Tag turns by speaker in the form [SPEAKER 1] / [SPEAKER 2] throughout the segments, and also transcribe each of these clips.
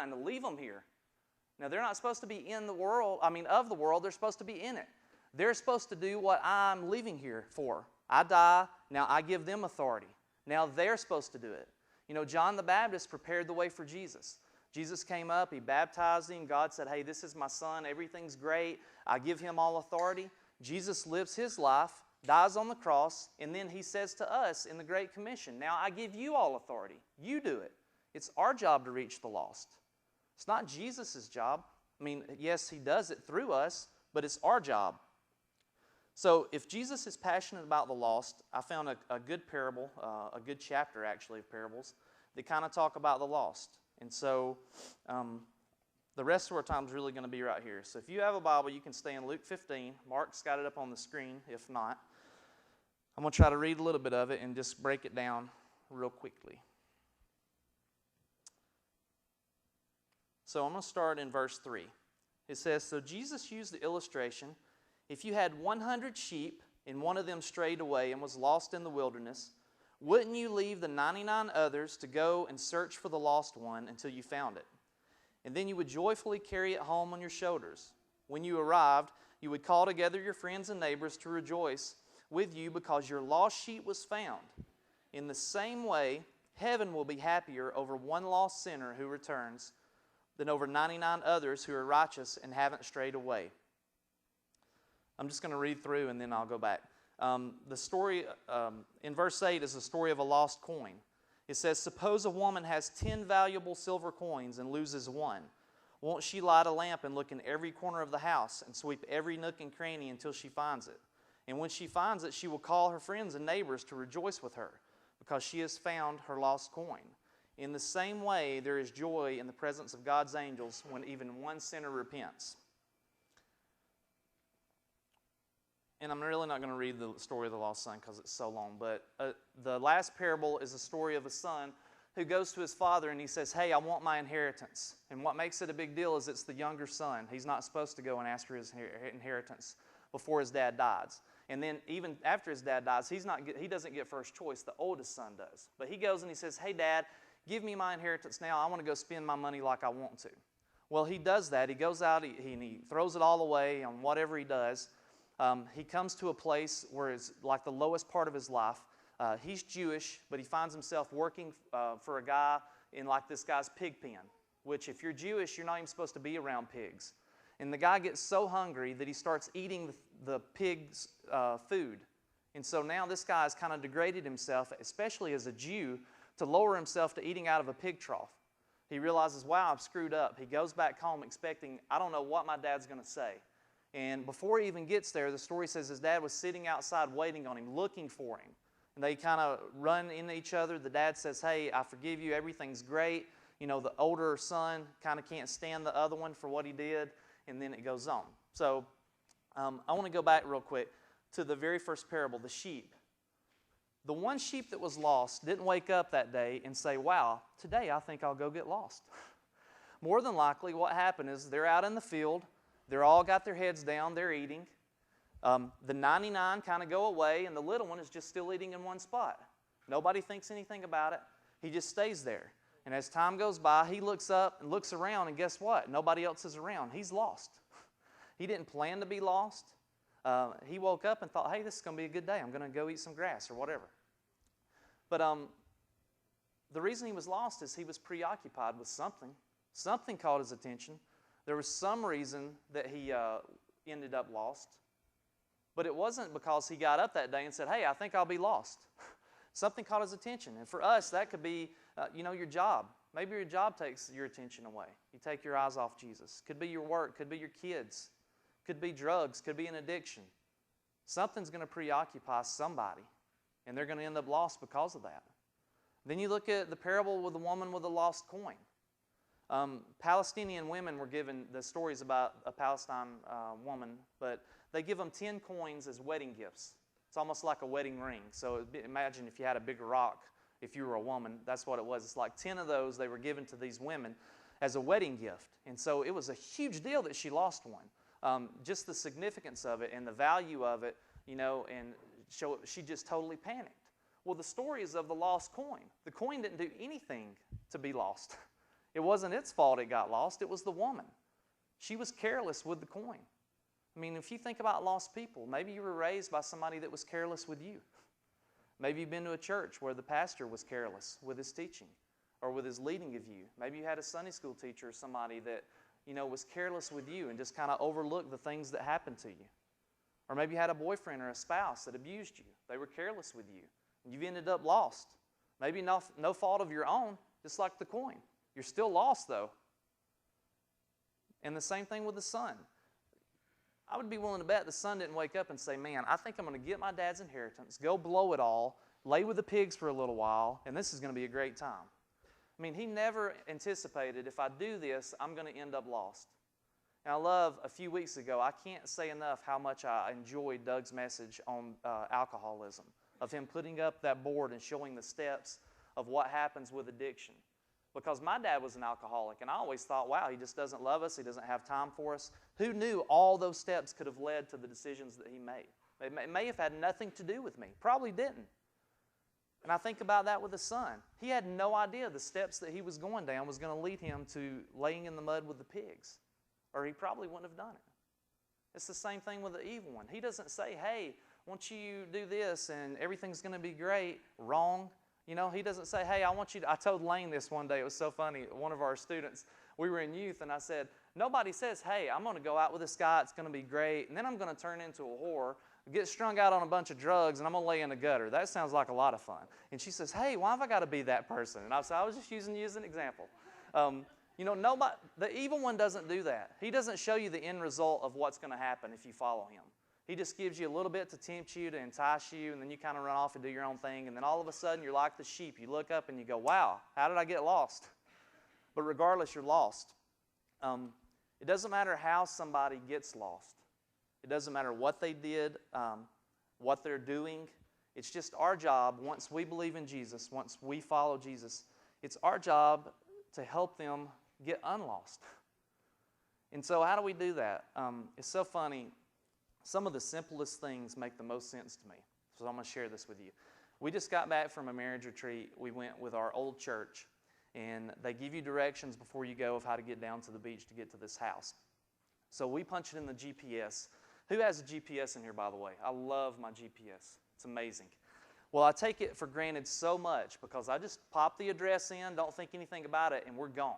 [SPEAKER 1] to leave them here. Now, they're not supposed to be in the world, of the world. They're supposed to be in it. They're supposed to do what I'm leaving here for. I die, now I give them authority. Now they're supposed to do it. John the Baptist prepared the way for Jesus. Jesus came up, he baptized him. God said, hey, this is my son. Everything's great. I give him all authority. Jesus lives his life, dies on the cross, and then he says to us in the Great Commission, now I give you all authority. You do it. It's our job to reach the lost. It's not Jesus' job. Yes, he does it through us, but it's our job. So if Jesus is passionate about the lost, I found a good parable, a good chapter actually of parables, that kind of talk about the lost. And so the rest of our time is really going to be right here. So if you have a Bible, you can stay in Luke 15. Mark's got it up on the screen. If not, I'm going to try to read a little bit of it and just break it down real quickly. So I'm going to start in verse 3. It says, so Jesus used the illustration, if you had 100 sheep and one of them strayed away and was lost in the wilderness, wouldn't you leave the 99 others to go and search for the lost one until you found it? And then you would joyfully carry it home on your shoulders. When you arrived, you would call together your friends and neighbors to rejoice with you because your lost sheep was found. In the same way, heaven will be happier over one lost sinner who returns than over 99 others who are righteous and haven't strayed away. I'm just going to read through and then I'll go back. The story in verse 8 is the story of a lost coin. It says, suppose a woman has 10 valuable silver coins and loses one. Won't she light a lamp and look in every corner of the house and sweep every nook and cranny until she finds it? And when she finds it, she will call her friends and neighbors to rejoice with her because she has found her lost coin. In the same way, there is joy in the presence of God's angels when even one sinner repents. And I'm really not going to read the story of the lost son because it's so long, but the last parable is the story of a son who goes to his father and he says, hey, I want my inheritance. And what makes it a big deal is it's the younger son. He's not supposed to go and ask for his inheritance before his dad dies. And then even after his dad dies, he doesn't get first choice. The oldest son does. But he goes and he says, hey, Dad, give me my inheritance now. I want to go spend my money like I want to. Well, he does that. He goes out and he throws it all away on whatever he does. He comes to a place where it's like the lowest part of his life. He's Jewish, but he finds himself working for a guy in like this guy's pig pen, which if you're Jewish, you're not even supposed to be around pigs. And the guy gets so hungry that he starts eating the pig's food. And so now this guy has kind of degraded himself, especially as a Jew, to lower himself to eating out of a pig trough. He realizes, wow, I've screwed up. He goes back home expecting, I don't know what my dad's going to say. And before he even gets there, the story says his dad was sitting outside waiting on him, looking for him. And they kind of run into each other. The dad says, hey, I forgive you. Everything's great. The older son kind of can't stand the other one for what he did. And then it goes on. So I want to go back real quick to the very first parable, the sheep. The one sheep that was lost didn't wake up that day and say, wow, today I think I'll go get lost. More than likely what happened is they're out in the field. They're all got their heads down. They're eating. The 99 kind of go away, and the little one is just still eating in one spot. Nobody thinks anything about it. He just stays there. And as time goes by, he looks up and looks around, and guess what? Nobody else is around. He's lost. He didn't plan to be lost. He woke up and thought, hey, this is going to be a good day. I'm going to go eat some grass or whatever. But the reason he was lost is he was preoccupied with something. Something caught his attention. There was some reason that he ended up lost. But it wasn't because he got up that day and said, hey, I think I'll be lost. Something caught his attention. And for us, that could be, your job. Maybe your job takes your attention away. You take your eyes off Jesus. Could be your work. Could be your kids. Could be drugs. Could be an addiction. Something's going to preoccupy somebody. And they're going to end up lost because of that. Then you look at the parable with the woman with the lost coin. Palestinian women were given the stories about a Palestine woman, but they give them 10 coins as wedding gifts. It's almost like a wedding ring. So imagine if you had a big rock, if you were a woman, that's what it was. It's like 10 of those they were given to these women as a wedding gift. And so it was a huge deal that she lost one. Just the significance of it and the value of it, and she just totally panicked. Well, the story is of the lost coin. The coin didn't do anything to be lost. It wasn't its fault it got lost. It was the woman. She was careless with the coin. I mean, if you think about lost people, maybe you were raised by somebody that was careless with you. Maybe you've been to a church where the pastor was careless with his teaching or with his leading of you. Maybe you had a Sunday school teacher or somebody that, was careless with you and just kind of overlooked the things that happened to you. Or maybe you had a boyfriend or a spouse that abused you. They were careless with you. And you've ended up lost. Maybe no fault of your own, just like the coin. You're still lost, though. And the same thing with the son. I would be willing to bet the son didn't wake up and say, man, I think I'm going to get my dad's inheritance, go blow it all, lay with the pigs for a little while, and this is going to be a great time. I mean, he never anticipated, if I do this, I'm going to end up lost. And I love, a few weeks ago, I can't say enough how much I enjoyed Doug's message on alcoholism, of him putting up that board and showing the steps of what happens with addiction. Because my dad was an alcoholic, and I always thought, wow, he just doesn't love us, he doesn't have time for us. Who knew all those steps could have led to the decisions that he made? It may have had nothing to do with me. Probably didn't. And I think about that with the son. He had no idea the steps that he was going down was going to lead him to laying in the mud with the pigs. Or he probably wouldn't have done it. It's the same thing with the evil one. He doesn't say, hey, once you do this and everything's going to be great. Wrong. He doesn't say, hey, I told Lane this one day. It was so funny. One of our students, we were in youth, and I said, nobody says, hey, I'm going to go out with this guy. It's going to be great. And then I'm going to turn into a whore, get strung out on a bunch of drugs, and I'm going to lay in a gutter. That sounds like a lot of fun. And she says, hey, why have I got to be that person? And I said, I was just using you as an example. Nobody, the evil one doesn't do that. He doesn't show you the end result of what's going to happen if you follow him. He just gives you a little bit to tempt you, to entice you, and then you kind of run off and do your own thing. And then all of a sudden, you're like the sheep. You look up and you go, wow, how did I get lost? But regardless, you're lost. It doesn't matter how somebody gets lost. It doesn't matter what they did, what they're doing. It's just our job, once we believe in Jesus, once we follow Jesus, it's our job to help them get unlost. And so how do we do that? It's so funny. Some of the simplest things make the most sense to me. So I'm going to share this with you. We just got back from a marriage retreat. We went with our old church, and they give you directions before you go of how to get down to the beach to get to this house. So we punch it in the GPS. Who has a GPS in here, by the way? I love my GPS. It's amazing. Well, I take it for granted so much because I just pop the address in, don't think anything about it, and we're gone.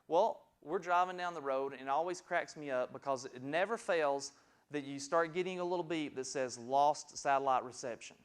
[SPEAKER 1] Well, we're driving down the road, and it always cracks me up because it never fails that you start getting a little beep that says lost satellite reception.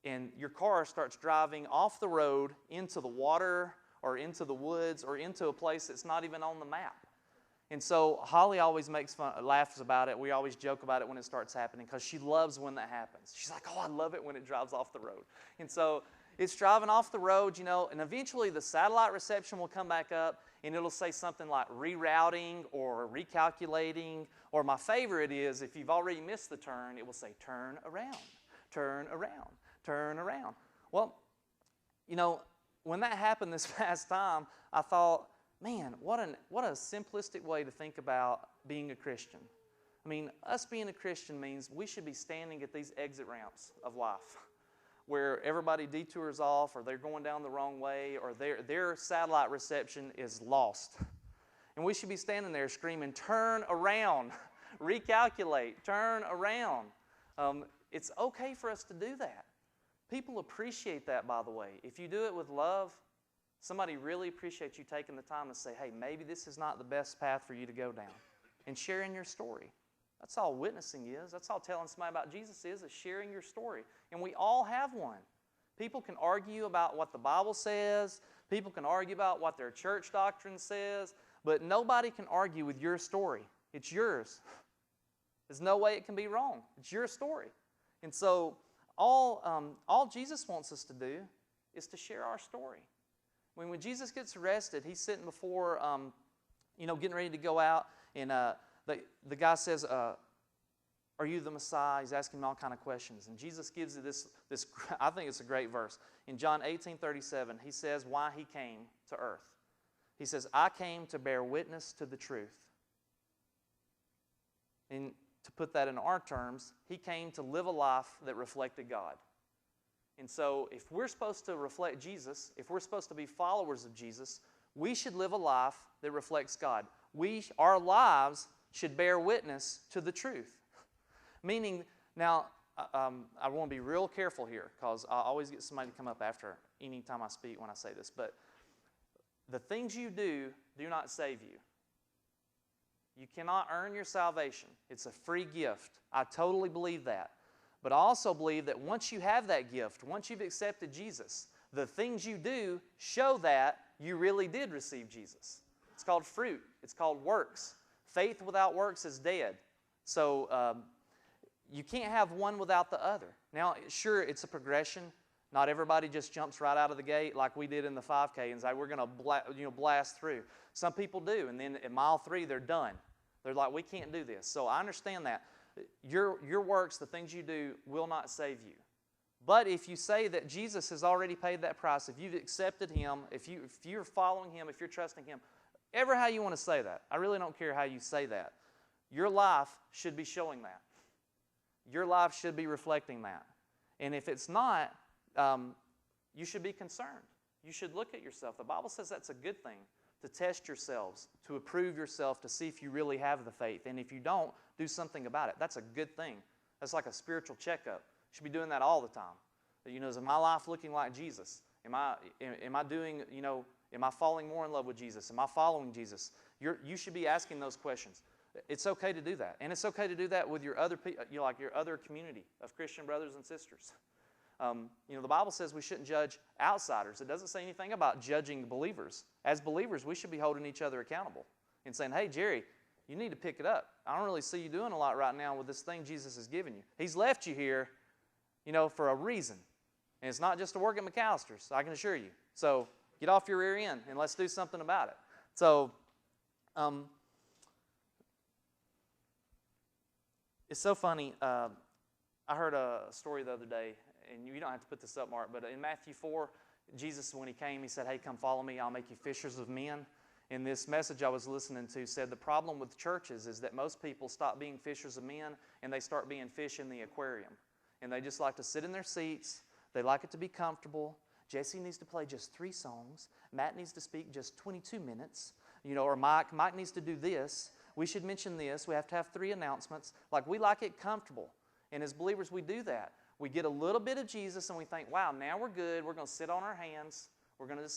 [SPEAKER 1] And your car starts driving off the road into the water or into the woods or into a place that's not even on the map. And so Holly always laughs about it. We always joke about it when it starts happening because she loves when that happens. She's like, oh, I love it when it drives off the road. And so it's driving off the road, and eventually the satellite reception will come back up and it'll say something like rerouting or recalculating. Or my favorite is if you've already missed the turn, it will say turn around, turn around, turn around. Well, when that happened this past time, I thought, man, what a simplistic way to think about being a Christian. I mean, us being a Christian means we should be standing at these exit ramps of life where everybody detours off or they're going down the wrong way or their satellite reception is lost. And we should be standing there screaming, turn around, recalculate, turn around. It's okay for us to do that. People appreciate that, by the way. If you do it with love, somebody really appreciates you taking the time to say, hey, maybe this is not the best path for you to go down. And sharing your story. That's all witnessing is. That's all telling somebody about Jesus is sharing your story. And we all have one. People can argue about what the Bible says. People can argue about what their church doctrine says. But nobody can argue with your story. It's yours. There's no way it can be wrong. It's your story. And so all Jesus wants us to do is to share our story. When Jesus gets arrested, he's sitting before, getting ready to go out, and the guy says, are you the Messiah? He's asking him all kind of questions. And Jesus gives you this I think it's a great verse. In John 18:37, he says why he came to earth. He says, I came to bear witness to the truth. And to put that in our terms, he came to live a life that reflected God. And so if we're supposed to reflect Jesus, if we're supposed to be followers of Jesus, We should live a life that reflects God. Our lives should bear witness to the truth. Meaning, now, I want to be real careful here because I always get somebody to come up after any time I speak when I say this. But the things you do not save you. You cannot earn your salvation. It's a free gift. I totally believe that. But I also believe that once you have that gift, once you've accepted Jesus, the things you do show that you really did receive Jesus. It's called fruit. It's called works. Faith without works is dead. So you can't have one without the other. Now, sure, it's a progression. Not everybody just jumps right out of the gate like we did in the 5K and say, we're going to blast through. Some people do, and then at mile 3, they're done. They're like, we can't do this. So I understand that. Your works, the things you do, will not save you. But if you say that Jesus has already paid that price, if you've accepted Him, if you're following Him, if you're trusting Him, ever how you want to say that, I really don't care how you say that, your life should be showing that. Your life should be reflecting that. And if it's not, you should be concerned. You should look at yourself. The Bible says that's a good thing, to test yourselves, to approve yourself, to see if you really have the faith. And if you don't, do something about it. That's a good thing. That's like a spiritual checkup. You should be doing that all the time. Is my life looking like Jesus? Am I doing, am I falling more in love with Jesus? Am I following Jesus? You should be asking those questions. It's okay to do that. And it's okay to do that with your other like your other community of Christian brothers and sisters. The Bible says we shouldn't judge outsiders. It doesn't say anything about judging believers. As believers, we should be holding each other accountable and saying, hey, Jerry, you need to pick it up. I don't really see you doing a lot right now with this thing Jesus has given you. He's left you here, for a reason. And it's not just to work at McAllister's, I can assure you. So get off your rear end and let's do something about it. So it's so funny. I heard a story the other day, and you don't have to put this up, Mark, but in Matthew 4, Jesus, when He came, He said, hey, come follow me, I'll make you fishers of men. And this message I was listening to said the problem with churches is that most people stop being fishers of men and they start being fish in the aquarium. And they just like to sit in their seats. They like it to be comfortable. Jesse needs to play just 3 songs. Matt needs to speak just 22 minutes. Or Mike needs to do this. We should mention this. We have to have 3 announcements. Like, we like it comfortable. And as believers, we do that. We get a little bit of Jesus and we think, wow, now we're good. We're going to sit on our hands. We're going to just